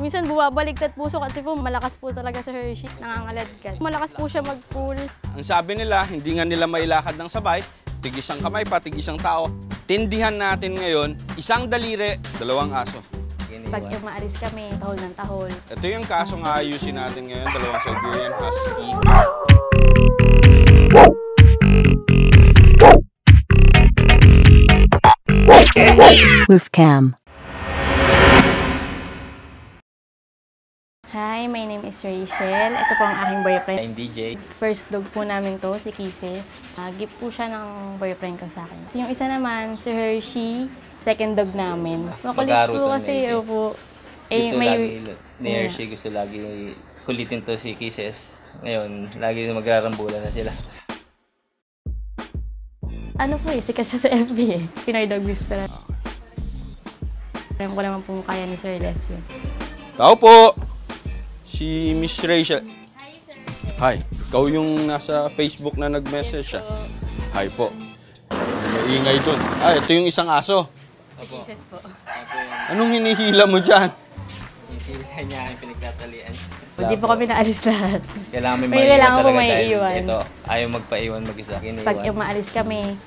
Minsan bumabaligtad puso kasi po malakas po talaga si Hershey, nangangaladkad. Malakas po siya mag-pull. Ang sabi nila, hindi nga nila mailakad ng sabay, tig-isang kamay pa, tig-isang tao. Tindihan natin ngayon, isang daliri, dalawang aso. Pag umaalis kami, tahol ng tahol. Ito yung kasong aayusin natin ngayon, dalawang Siberian Husky. Wolfcam. Hi, my name is Rachel. Ito po ang aking boyfriend. I'm DJ. First dog po namin to, si Kisses. Gift po siya ng boyfriend ko sa akin. Yung isa naman, si Hershey. Second dog namin. Makulit po kasi, opo. Gusto lagi ni Hershey, gusto lagi kulitin to si Kisses. Ngayon, lagi magrarambulan na sila. Ano po sikat siya sa FB Pinoy Dog Whisperer. Alam ko naman po kaya ni Sir Leslie. Tao po! Si Miss Rachel. Hi. Ikaw yung nasa Facebook na nag-message siya. Hi po. Maingay dun. Ito yung isang aso. Kisses po. Anong hinihila mo dyan? Yung sila niya yung pinagtatalian. Hindi po kami naalis lahat. Kailangan may kailangan po may dahil iwan. ito, ayaw magpaiwan mag-isa. Pag umaalis kami,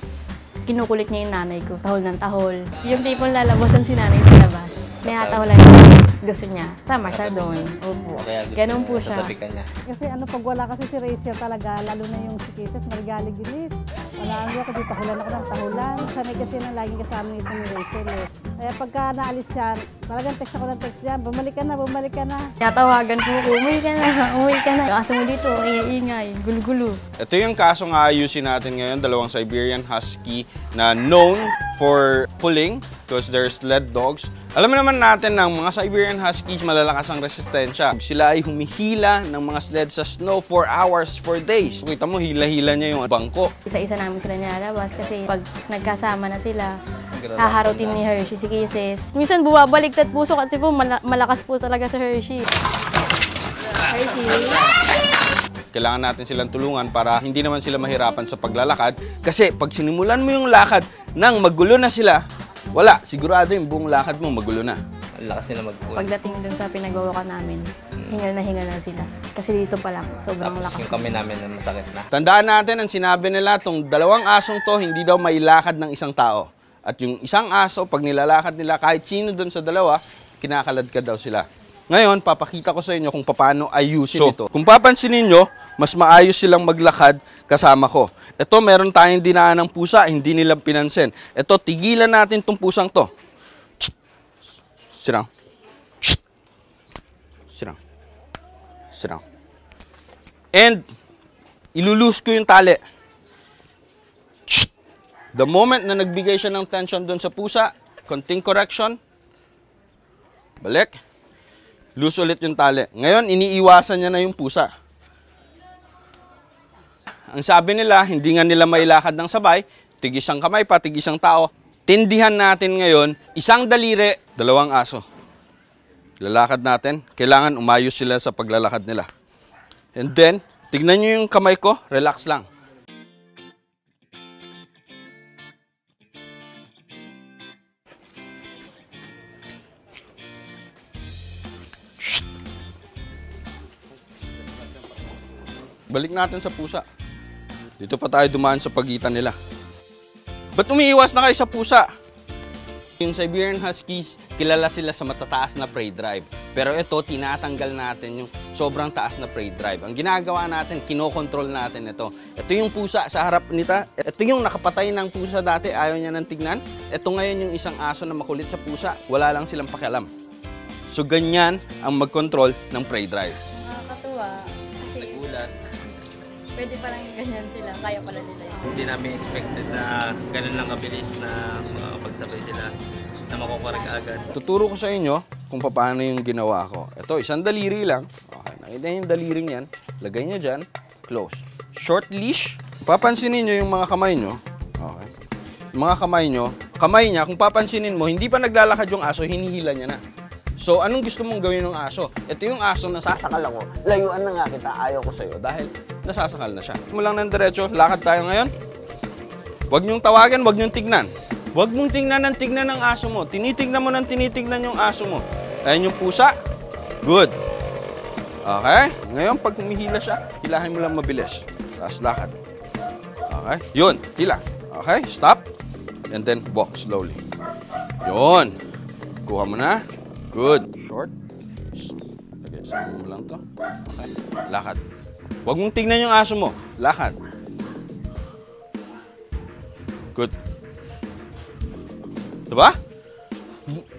kinukulit niya yung nanay ko. Tahol ng tahol. Yung tipong lalabasan si nanay sa labas. Tinatahulan niya. Gusto niya. Sama siya doon. Opo. Ganun po siya. Niya. Kasi pag wala kasi si Rachel talaga, lalo na yung si Kisses, marigalig-gilit. Wala nga kasi tahulan ako ng tahulan. Sanay kasi na laging kasama nito ni Rachel eh. Kaya pagka naalis siya, talagang text ako ng text niya, bumalik ka na, bumalik ka na. Tinatawagan po ko, umuwi ka na, umuwi ka na. Kaso mo dito, ingay, gulo-gulo. Ito yung kasong aayusin natin ngayon, dalawang Siberian Husky na known for pulling because they're sled dogs. Alam naman natin ng mga Siberian Huskies malalakas ang resistensya. Sila ay humihila ng mga sled sa snow for hours, for days. Kita mo, hila-hila niya yung bangko. Isa-isa namin sila nilalabas kasi pag nagkasama na sila, haharutin ni Hershey si Kisses. Minsan bumabaligtad puso kasi po malakas po talaga si Hershey. Hershey. Kailangan natin silang tulungan para hindi naman sila mahirapan sa paglalakad. Kasi pag sinimulan mo yung lakad nang magulo na sila, wala. Sigurado yung buong lakad mo magulo na. Lakas nila mag-pull. Pagdating dun sa pinagawakan namin, hingal na sila. Kasi dito pa lang, sobrang Tapos lakas. yung kami namin na masakit na. Tandaan natin ang sinabi nila, itong dalawang asong to, hindi daw mailakad ng isang tao. At yung isang aso, pag nilalakad nila, kahit sino dun sa dalawa, kinakaladkad daw sila. Ngayon, papakita ko sa inyo kung paano ayusin ito. Kung papansinin nyo, mas maayos silang maglakad kasama ko. Ito, meron tayong dinaan ng pusa, hindi nila pinansin. Ito, tigilan natin itong pusang to. Sirang. Sirang. Sirang. And, ilulus ko yung tali. The moment na nagbigay siya ng tension doon sa pusa, konting correction, balik, loose ulit yung tali. Ngayon, iniiwasan niya na yung pusa. Ang sabi nila, hindi nga nila mailakad ng sabay, tig-isang kamay pa, tig-isang tao. Tindihan natin ngayon, isang daliri, dalawang aso. Lalakad natin, kailangan umayos sila sa paglalakad nila. And then, tignan nyo yung kamay ko, relax lang. Balik natin sa pusa. Dito pa tayo dumaan sa pagitan nila. Ba't umiiwas na kayo sa pusa? Yung Siberian Huskies, kilala sila sa matataas na prey drive. Pero ito, tinatanggal natin yung sobrang taas na prey drive. Ang ginagawa natin, kinokontrol natin ito. Ito yung pusa sa harap nita. Ito yung nakapatay ng pusa dati, ayaw niya nang tignan. Ito ngayon yung isang aso na makulit sa pusa, wala lang silang pakialam. So ganyan ang mag-control ng prey drive. Nakakatuwa kasi pwede parang ganyan sila, kaya pala nila yun. Hindi namin expected na ganun lang kabilis na pagsabay sila na makukorek agad. Tuturo ko sa inyo kung paano yung ginawa ko. Ito, isang daliri lang. Okay, nakita yung daliring yan. Lagay nyo dyan. Close. Short leash. Papansinin nyo yung mga kamay nyo. Okay. Yung mga kamay niya, kung papansinin mo, hindi pa naglalakad yung aso, hinihila niya na. So, anong gusto mong gawin ng aso? Ito yung aso na sasakal ako. Layuan na nga kita, ayaw ko sa'yo dahil nasasakal na siya. Mo lang ng diretso, lakad tayo ngayon. Huwag niyong tawagan, huwag niyong tignan. Huwag mong tignan ng aso mo. Tinitignan mo ng tinitignan yung aso mo. Ayan yung pusa. Good. Okay? Ngayon, pag humihila siya, hilahin mo lang mabilis. Tapos lakad. Okay? Yun. Hila. Okay? Stop. And then walk slowly. Yun. Kuha mo na. Good. Short. Okay, sama mo lang to. Okay. Lakad. Huwag mong tignan yung aso mo. Lakad. Good. Diba?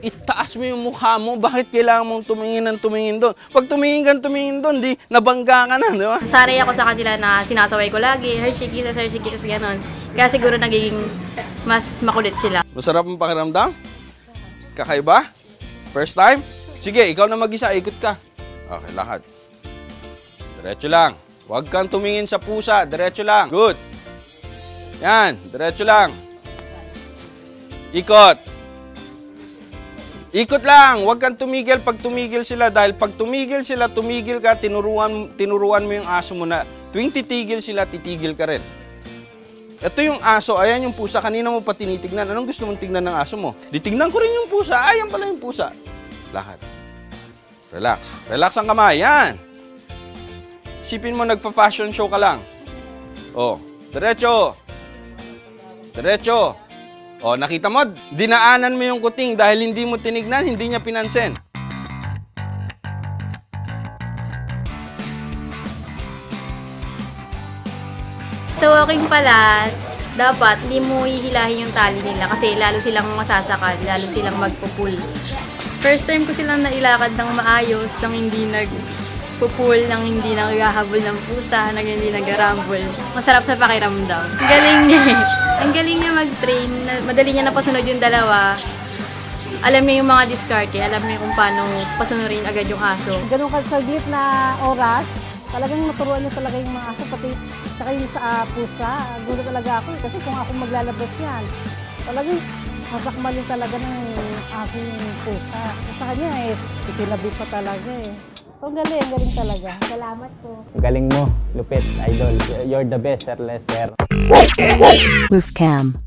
Itaas mo yung mukha mo. Bakit kailangan mong tumingin doon? Pag tumingin doon, di nabangga ka na, di ba? Sanay ako sa kanila na sinasaway ko lagi. Hershey Kisses, gano'n. Kaya siguro nagiging mas makulit sila. Masarap ang pakiramdam? Kakaiba? First time? Sige, ikaw na mag-isa. Ikot ka. Okay, lakad. Diretso lang. Huwag kang tumingin sa pusa. Diretso lang. Good. Yan. Diretso lang. Ikot. Ikot lang. Huwag kang tumigil pag tumigil sila. Dahil pag tumigil sila, tumigil ka, tinuruan mo yung aso mo na tuwing titigil sila, titigil ka rin. Ito yung aso. Ayan yung pusa. Kanina mo pa tinitignan. Anong gusto mong tignan ng aso mo? Ditignan ko rin yung pusa. Ayan pala yung pusa. Lakad. Relax. Relax ang kamay. Yan. Isipin mo, nagpa-fashion show ka lang. Oh. Diretso. Diretso. O, nakita mo, dinaanan mo yung kuting dahil hindi mo tinignan, hindi niya pinansin. Sa walking pala, dapat hindi mo hihilahin yung tali nila kasi lalo silang masasakal, lalo silang magpupul. First time ko silang nailakad ng maayos, nang hindi nagpupul, nang hindi naghahabol ng pusa, nang hindi nagarambol. Masarap sa pakiramdam. Galing niya eh. Ang galing niya mag-train, madali niya napasunod yung dalawa. Alam niya yung mga diskarte, alam niya kung paano pasunurin agad yung aso. Ganun kasaglit na oras, talagang naturuan niya talaga yung mga aso, pati saka yung sa pusa. Gulo talaga ako kasi kung ako maglalabas yan, talagang masakmalin talaga ng aso yung pusa. Sa kanya eh, itinabi pa talaga eh. So, ang galing talaga. Salamat po. Galing mo, lupit, idol. You're the best, sir, Lester. Wolfcam.